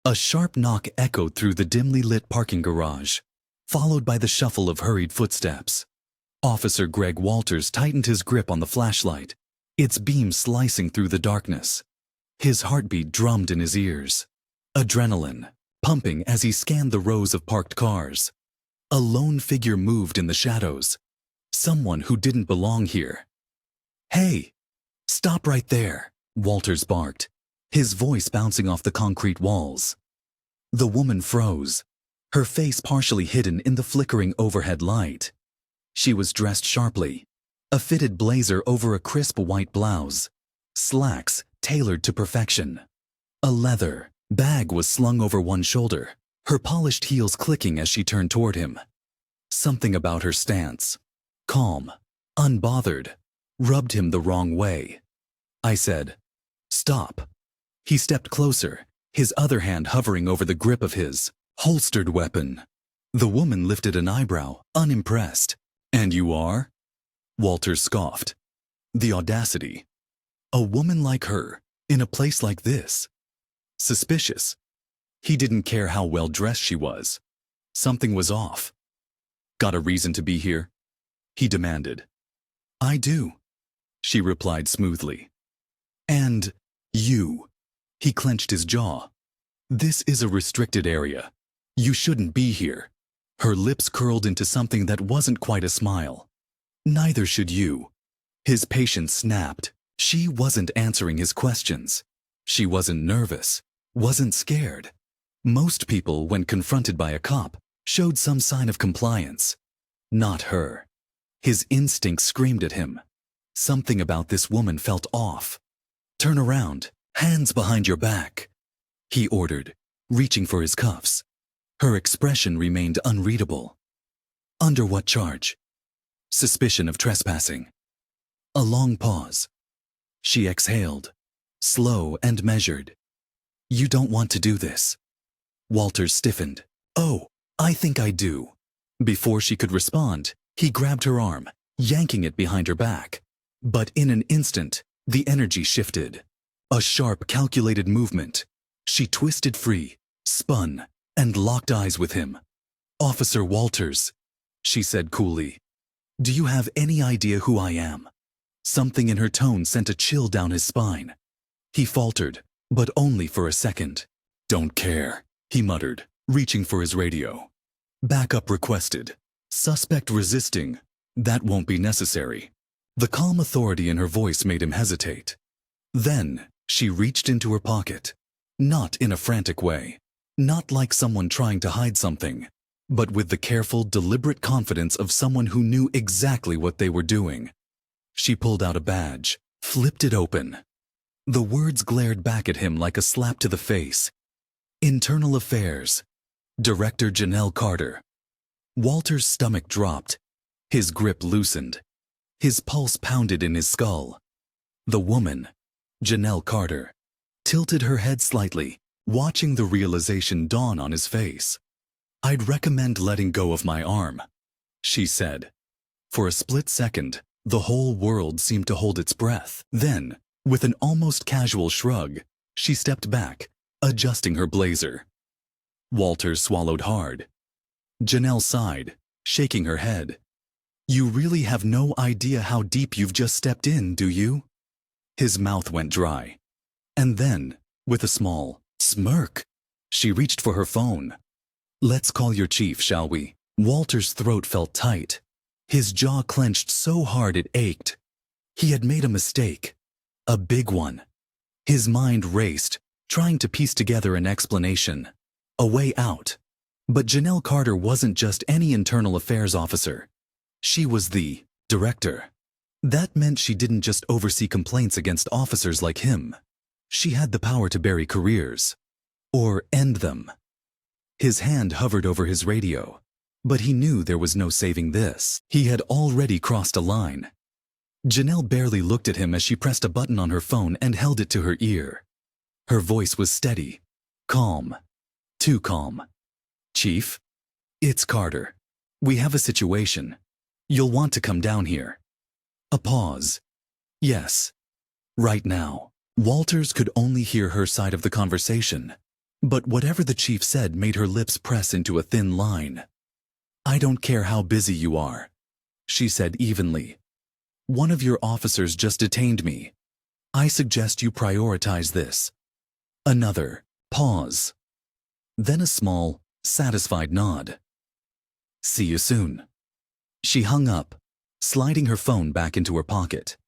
A sharp knock echoed through the dimly lit parking garage, followed by the shuffle of hurried footsteps. Officer Greg Walters tightened his grip on the flashlight, its beam slicing through the darkness. His heartbeat drummed in his ears, adrenaline pumping as he scanned the rows of parked cars. A lone figure moved in the shadows, someone who didn't belong here. "Hey! Stop right there!" Walters barked, his voice bouncing off the concrete walls. The woman froze, her face partially hidden in the flickering overhead light. She was dressed sharply, a fitted blazer over a crisp white blouse, slacks tailored to perfection. A leather bag was slung over one shoulder, her polished heels clicking as she turned toward him. Something about her stance, calm, unbothered, rubbed him the wrong way. I said, "Stop." He stepped closer, his other hand hovering over the grip of his holstered weapon. The woman lifted an eyebrow, unimpressed. "And you are?" Walters scoffed. The audacity. A woman like her, in a place like this. Suspicious. He didn't care how well dressed she was. Something was off. "Got a reason to be here?" he demanded. "I do," she replied smoothly. "And you." He clenched his jaw. "This is a restricted area. You shouldn't be here." Her lips curled into something that wasn't quite a smile. "Neither should you." His patience snapped. She wasn't answering his questions. She wasn't nervous, wasn't scared. Most people, when confronted by a cop, showed some sign of compliance. Not her. His instinct screamed at him. Something about this woman felt off. "Turn around, hands behind your back," he ordered, reaching for his cuffs. Her expression remained unreadable. "Under what charge?" "Suspicion of trespassing." A long pause. She exhaled, slow and measured. "You don't want to do this." Walters stiffened. "Oh, I think I do." Before she could respond, he grabbed her arm, yanking it behind her back. But in an instant, the energy shifted. A sharp, calculated movement. She twisted free, spun, and locked eyes with him. "Officer Walters," she said coolly, "do you have any idea who I am?" Something in her tone sent a chill down his spine. He faltered, but only for a second. "Don't care," he muttered, reaching for his radio. "Backup requested. Suspect resisting. That won't be necessary." The calm authority in her voice made him hesitate. Then, she reached into her pocket. Not in a frantic way. Not like someone trying to hide something, but with the careful, deliberate confidence of someone who knew exactly what they were doing. She pulled out a badge, flipped it open. The words glared back at him like a slap to the face. "Internal Affairs, Director Janelle Carter." Walter's stomach dropped. His grip loosened. His pulse pounded in his skull. The woman, Janelle Carter, tilted her head slightly, watching the realization dawn on his face. "I'd recommend letting go of my arm," she said. For a split second, the whole world seemed to hold its breath. Then, with an almost casual shrug, she stepped back, adjusting her blazer. Walter swallowed hard. Janelle sighed, shaking her head. "You really have no idea how deep you've just stepped in, do you?" His mouth went dry. And then, with a small smirk, she reached for her phone. "Let's call your chief, shall we?" Walter's throat felt tight. His jaw clenched so hard it ached. He had made a mistake. A big one. His mind raced, trying to piece together an explanation. A way out. But Janelle Carter wasn't just any internal affairs officer. She was the director. That meant she didn't just oversee complaints against officers like him. She had the power to bury careers. Or end them. His hand hovered over his radio. But he knew there was no saving this. He had already crossed a line. Janelle barely looked at him as she pressed a button on her phone and held it to her ear. Her voice was steady, calm, too calm. "Chief, it's Carter. We have a situation. You'll want to come down here." A pause. "Yes. Right now." Walters could only hear her side of the conversation. But whatever the chief said made her lips press into a thin line. "I don't care how busy you are," she said evenly. "One of your officers just detained me. I suggest you prioritize this." Another pause. Then a small, satisfied nod. "See you soon." She hung up, sliding her phone back into her pocket.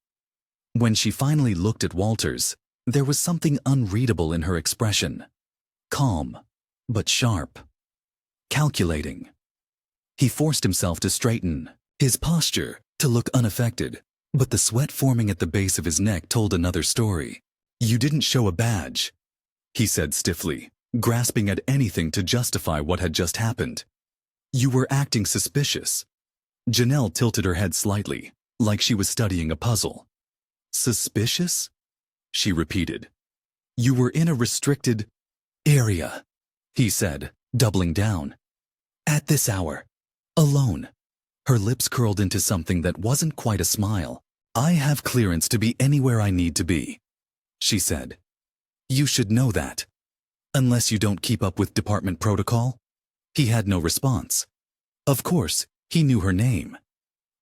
When she finally looked at Walters, there was something unreadable in her expression. Calm, but sharp. Calculating. He forced himself to straighten, his posture to look unaffected, but the sweat forming at the base of his neck told another story. "You didn't show a badge," he said stiffly, grasping at anything to justify what had just happened. "You were acting suspicious." Janelle tilted her head slightly, like she was studying a puzzle. "Suspicious?" she repeated. "You were in a restricted area," he said, doubling down. "At this hour. Alone." Her lips curled into something that wasn't quite a smile. "I have clearance to be anywhere I need to be," she said. "You should know that. Unless you don't keep up with department protocol." He had no response. Of course, he knew her name.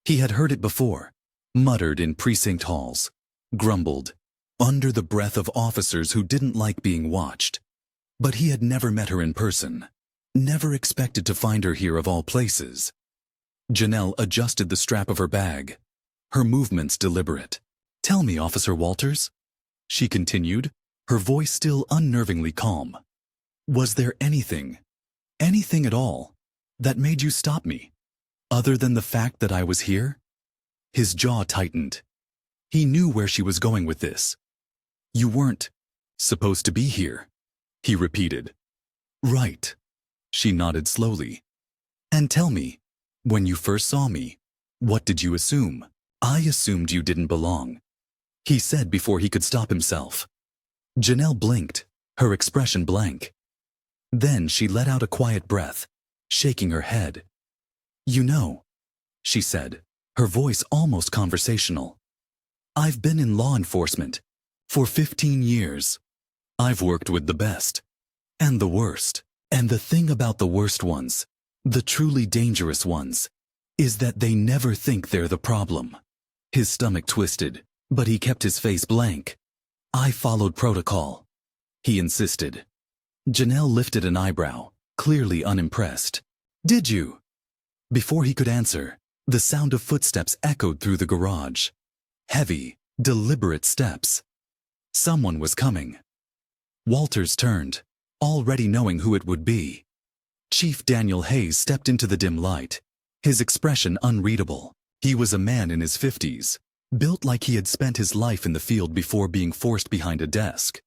He had heard it before, muttered in precinct halls, grumbled, under the breath of officers who didn't like being watched. But he had never met her in person, never expected to find her here of all places. Janelle adjusted the strap of her bag, her movements deliberate. "Tell me, Officer Walters," she continued, her voice still unnervingly calm. "Was there anything at all, that made you stop me, other than the fact that I was here?" His jaw tightened. He knew where she was going with this. "You weren't supposed to be here," he repeated. "Right." She nodded slowly. "And tell me, when you first saw me, what did you assume?" "I assumed you didn't belong," he said before he could stop himself. Janelle blinked, her expression blank. Then she let out a quiet breath, shaking her head. "You know," she said, her voice almost conversational, "I've been in law enforcement for 15 years. I've worked with the best and the worst. And the thing about the worst ones, the truly dangerous ones, is that they never think they're the problem." His stomach twisted, but he kept his face blank. "I followed protocol," he insisted. Janelle lifted an eyebrow, clearly unimpressed. "Did you?" Before he could answer, the sound of footsteps echoed through the garage. Heavy, deliberate steps. Someone was coming. Walters turned, already knowing who it would be. Chief Daniel Hayes stepped into the dim light, his expression unreadable. He was a man in his 50s, built like he had spent his life in the field before being forced behind a desk.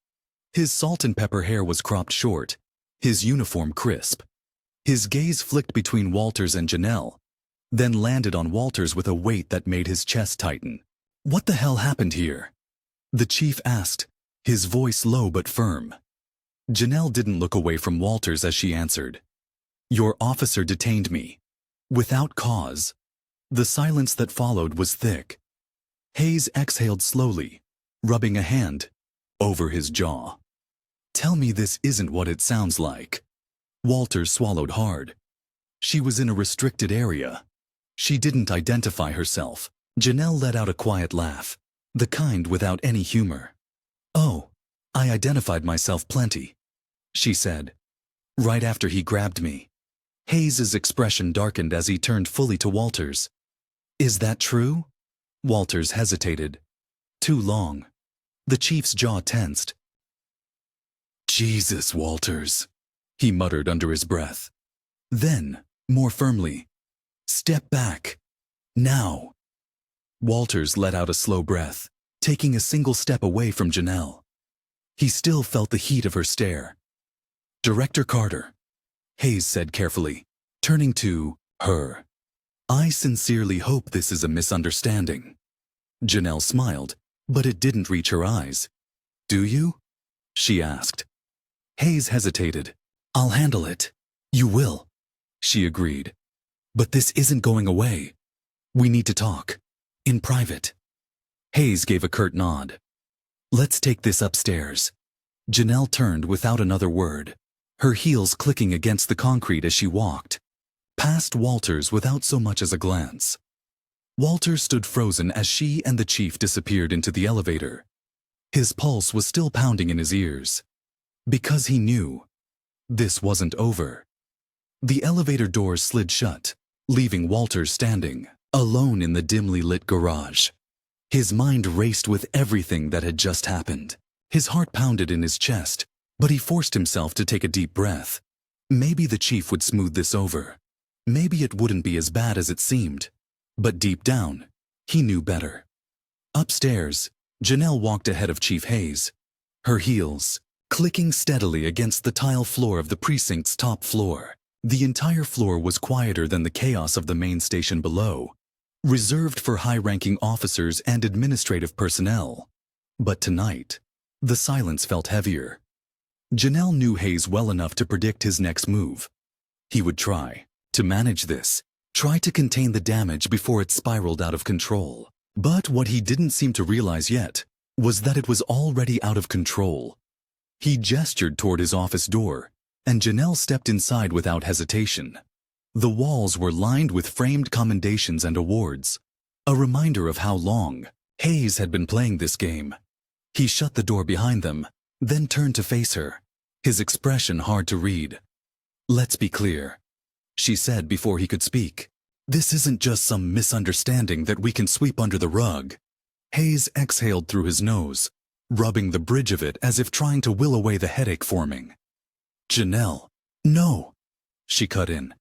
His salt and pepper hair was cropped short, his uniform crisp. His gaze flicked between Walters and Janelle, then landed on Walters with a weight that made his chest tighten. "What the hell happened here?" the chief asked, his voice low but firm. Janelle didn't look away from Walters as she answered. "Your officer detained me. Without cause." The silence that followed was thick. Hayes exhaled slowly, rubbing a hand over his jaw. "Tell me this isn't what it sounds like." Walters swallowed hard. She was in a restricted area. She didn't identify herself. Janelle let out a quiet laugh, the kind without any humor. "Oh, I identified myself plenty," she said. "Right after he grabbed me." Hayes's expression darkened as he turned fully to Walters. "Is that true?" Walters hesitated. "Too long." The chief's jaw tensed. "Jesus, Walters," he muttered under his breath. Then, more firmly, "Step back. Now." Walters let out a slow breath, taking a single step away from Janelle. He still felt the heat of her stare. "Director Carter," Hayes said carefully, turning to her. "I sincerely hope this is a misunderstanding." Janelle smiled, but it didn't reach her eyes. "Do you?" she asked. Hayes hesitated. "I'll handle it." "You will," she agreed. "But this isn't going away. We need to talk. In private." Hayes gave a curt nod. "Let's take this upstairs." Janelle turned without another word. her heels clicking against the concrete as she walked, past Walters without so much as a glance. Walters stood frozen as she and the chief disappeared into the elevator. His pulse was still pounding in his ears, because he knew this wasn't over. The elevator doors slid shut, leaving Walters standing, alone in the dimly lit garage. His mind raced with everything that had just happened. His heart pounded in his chest, but he forced himself to take a deep breath. Maybe the chief would smooth this over. Maybe it wouldn't be as bad as it seemed. But deep down, he knew better. Upstairs, Janelle walked ahead of Chief Hayes, her heels clicking steadily against the tile floor of the precinct's top floor. The entire floor was quieter than the chaos of the main station below, reserved for high-ranking officers and administrative personnel. But tonight, the silence felt heavier. Janelle knew Hayes well enough to predict his next move. He would try to manage this, try to contain the damage before it spiraled out of control. But what he didn't seem to realize yet was that it was already out of control. He gestured toward his office door, and Janelle stepped inside without hesitation. The walls were lined with framed commendations and awards, a reminder of how long Hayes had been playing this game. He shut the door behind them, then turned to face her, his expression hard to read. "Let's be clear," she said before he could speak. "This isn't just some misunderstanding that we can sweep under the rug." Hayes exhaled through his nose, rubbing the bridge of it as if trying to will away the headache forming. "Janelle, no," she cut in.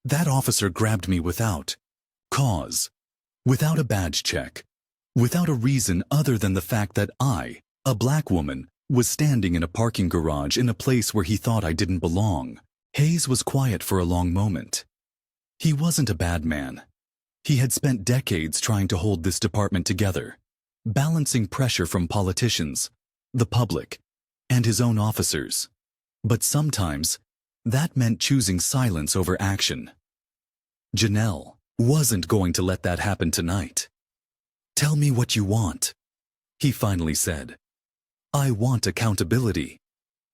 "That officer grabbed me without cause, without a badge check, without a reason other than the fact that I, a black woman, was standing in a parking garage in a place where he thought I didn't belong." Hayes was quiet for a long moment. He wasn't a bad man. He had spent decades trying to hold this department together, balancing pressure from politicians, the public, and his own officers. But sometimes, that meant choosing silence over action. Janelle wasn't going to let that happen tonight. "Tell me what you want," he finally said. "I want accountability,"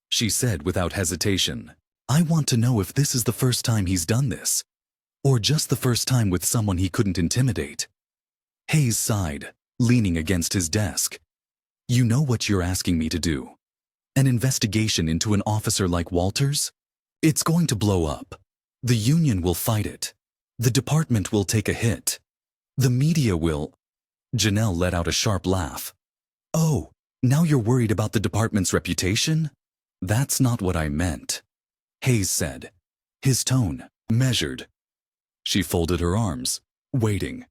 she said without hesitation. "I want to know if this is the first time he's done this, or just the first time with someone he couldn't intimidate." Hayes sighed, leaning against his desk. "You know what you're asking me to do? An investigation into an officer like Walters? It's going to blow up. The union will fight it. The department will take a hit. The media will—" Janelle let out a sharp laugh. "Oh, now you're worried about the department's reputation? That's not what I meant," Hayes said, his tone measured. She folded her arms, waiting.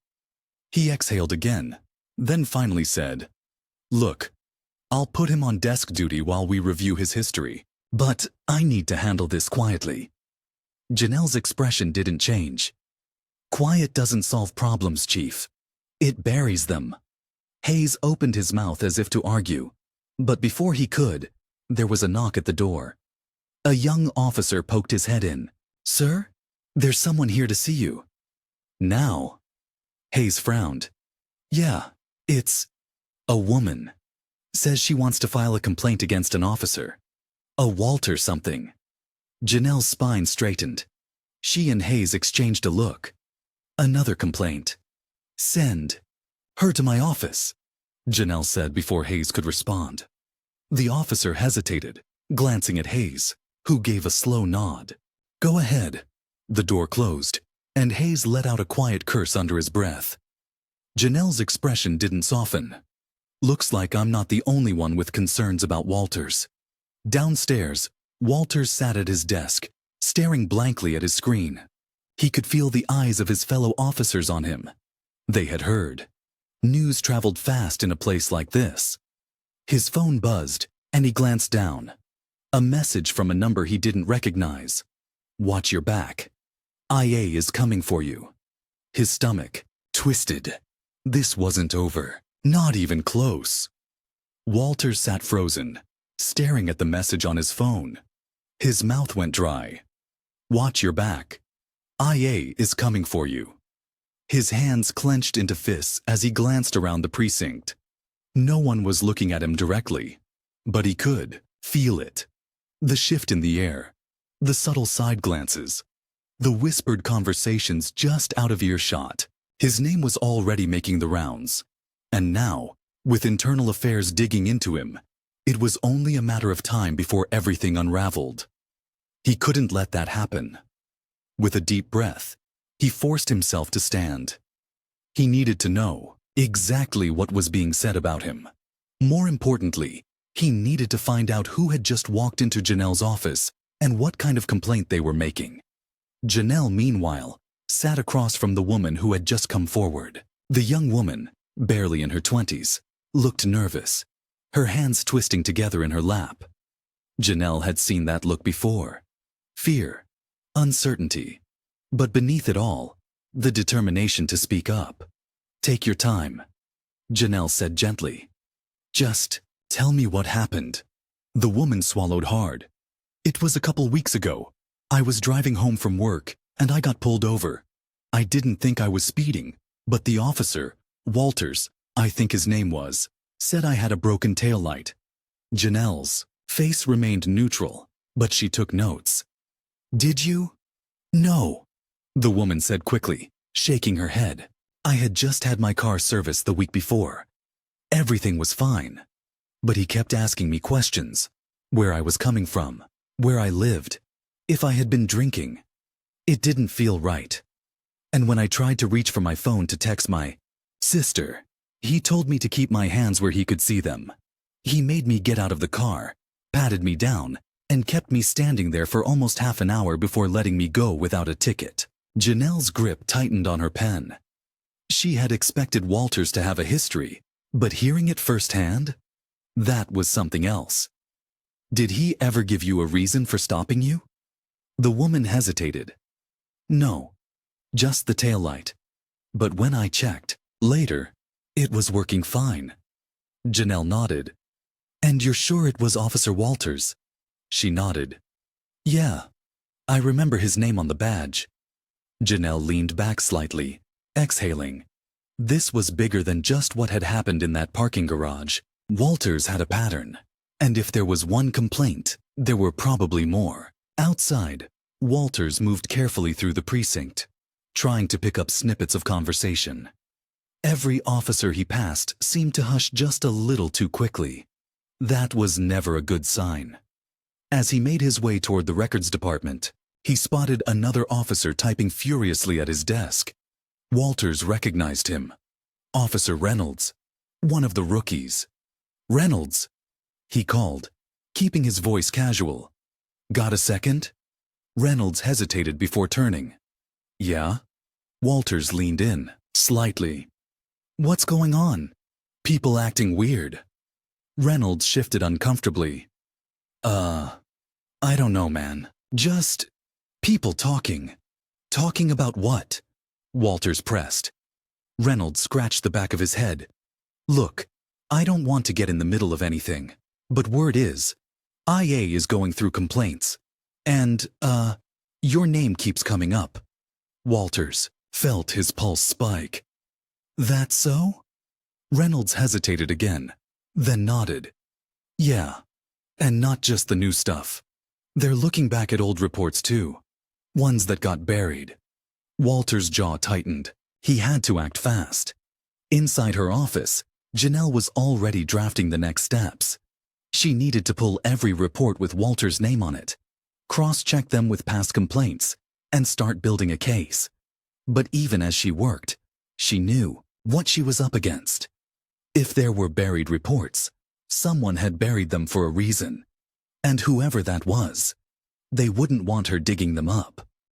He exhaled again, then finally said, "Look, I'll put him on desk duty while we review his history, but I need to handle this quietly." Janelle's expression didn't change. "Quiet doesn't solve problems, Chief. It buries them." Hayes opened his mouth as if to argue, but before he could, there was a knock at the door. A young officer poked his head in. "Sir, there's someone here to see you." "Now?" Hayes frowned. "Yeah, it's a woman. Says she wants to file a complaint against an officer. A Walter something." Janelle's spine straightened. She and Hayes exchanged a look. "Another complaint. Send her to my office," Janelle said before Hayes could respond. The officer hesitated, glancing at Hayes, who gave a slow nod. "Go ahead." The door closed, and Hayes let out a quiet curse under his breath. Janelle's expression didn't soften. "Looks like I'm not the only one with concerns about Walters." Downstairs, Walters sat at his desk, staring blankly at his screen. He could feel the eyes of his fellow officers on him. They had heard. News traveled fast in a place like this. His phone buzzed, and he glanced down. A message from a number he didn't recognize. "Watch your back. IA is coming for you." His stomach twisted. This wasn't over. Not even close. Walter sat frozen, staring at the message on his phone. His mouth went dry. "Watch your back. IA is coming for you." His hands clenched into fists as he glanced around the precinct. No one was looking at him directly, but he could feel it. The shift in the air, The subtle side glances. The whispered conversations just out of earshot. His name was already making the rounds. And now, with internal affairs digging into him, it was only a matter of time before everything unraveled. He couldn't let that happen. With a deep breath, he forced himself to stand. He needed to know exactly what was being said about him. More importantly, he needed to find out who had just walked into Janelle's office and what kind of complaint they were making. Janelle, meanwhile, sat across from the woman who had just come forward. The young woman, barely in her 20s, looked nervous, her hands twisting together in her lap. Janelle had seen that look before. Fear, uncertainty, but beneath it all, the determination to speak up. "Take your time," Janelle said gently. "Just tell me what happened." The woman swallowed hard. "It was a couple weeks ago. I was driving home from work, and I got pulled over. I didn't think I was speeding, but the officer, Walters, I think his name was, said I had a broken taillight." Janelle's face remained neutral, but she took notes. "Did you?" "No," the woman said quickly, shaking her head. "I had just had my car serviced the week before. Everything was fine. But he kept asking me questions. Where I was coming from, where I lived, if I had been drinking. It didn't feel right. And when I tried to reach for my phone to text my sister, he told me to keep my hands where he could see them. He made me get out of the car, patted me down, and kept me standing there for almost half an hour before letting me go without a ticket." Janelle's grip tightened on her pen. She had expected Walters to have a history, but hearing it firsthand? That was something else. "Did he ever give you a reason for stopping you?" The woman hesitated. "No, just the taillight. But when I checked, later, it was working fine." Janelle nodded. "And you're sure it was Officer Walters?" She nodded. "Yeah, I remember his name on the badge." Janelle leaned back slightly, exhaling. This was bigger than just what had happened in that parking garage. Walters had a pattern. And if there was one complaint, there were probably more. Outside, Walters moved carefully through the precinct, trying to pick up snippets of conversation. Every officer he passed seemed to hush just a little too quickly. That was never a good sign. As he made his way toward the records department, he spotted another officer typing furiously at his desk. Walters recognized him. Officer Reynolds, one of the rookies. "Reynolds," he called, keeping his voice casual. "Got a second?" Reynolds hesitated before turning. "Yeah?" Walters leaned in, slightly. "What's going on? People acting weird." Reynolds shifted uncomfortably. I don't know, man. Just people talking." "Talking about what?" Walters pressed. Reynolds scratched the back of his head. "Look, I don't want to get in the middle of anything, but word is, IA is going through complaints. And, your name keeps coming up." Walters felt his pulse spike. "That so?" Reynolds hesitated again, then nodded. "Yeah, and not just the new stuff. They're looking back at old reports too, ones that got buried." Walter's jaw tightened. He had to act fast. Inside her office, Janelle was already drafting the next steps. She needed to pull every report with Walter's name on it, cross-check them with past complaints, and start building a case. But even as she worked, she knew what she was up against. If there were buried reports, someone had buried them for a reason. And whoever that was, they wouldn't want her digging them up.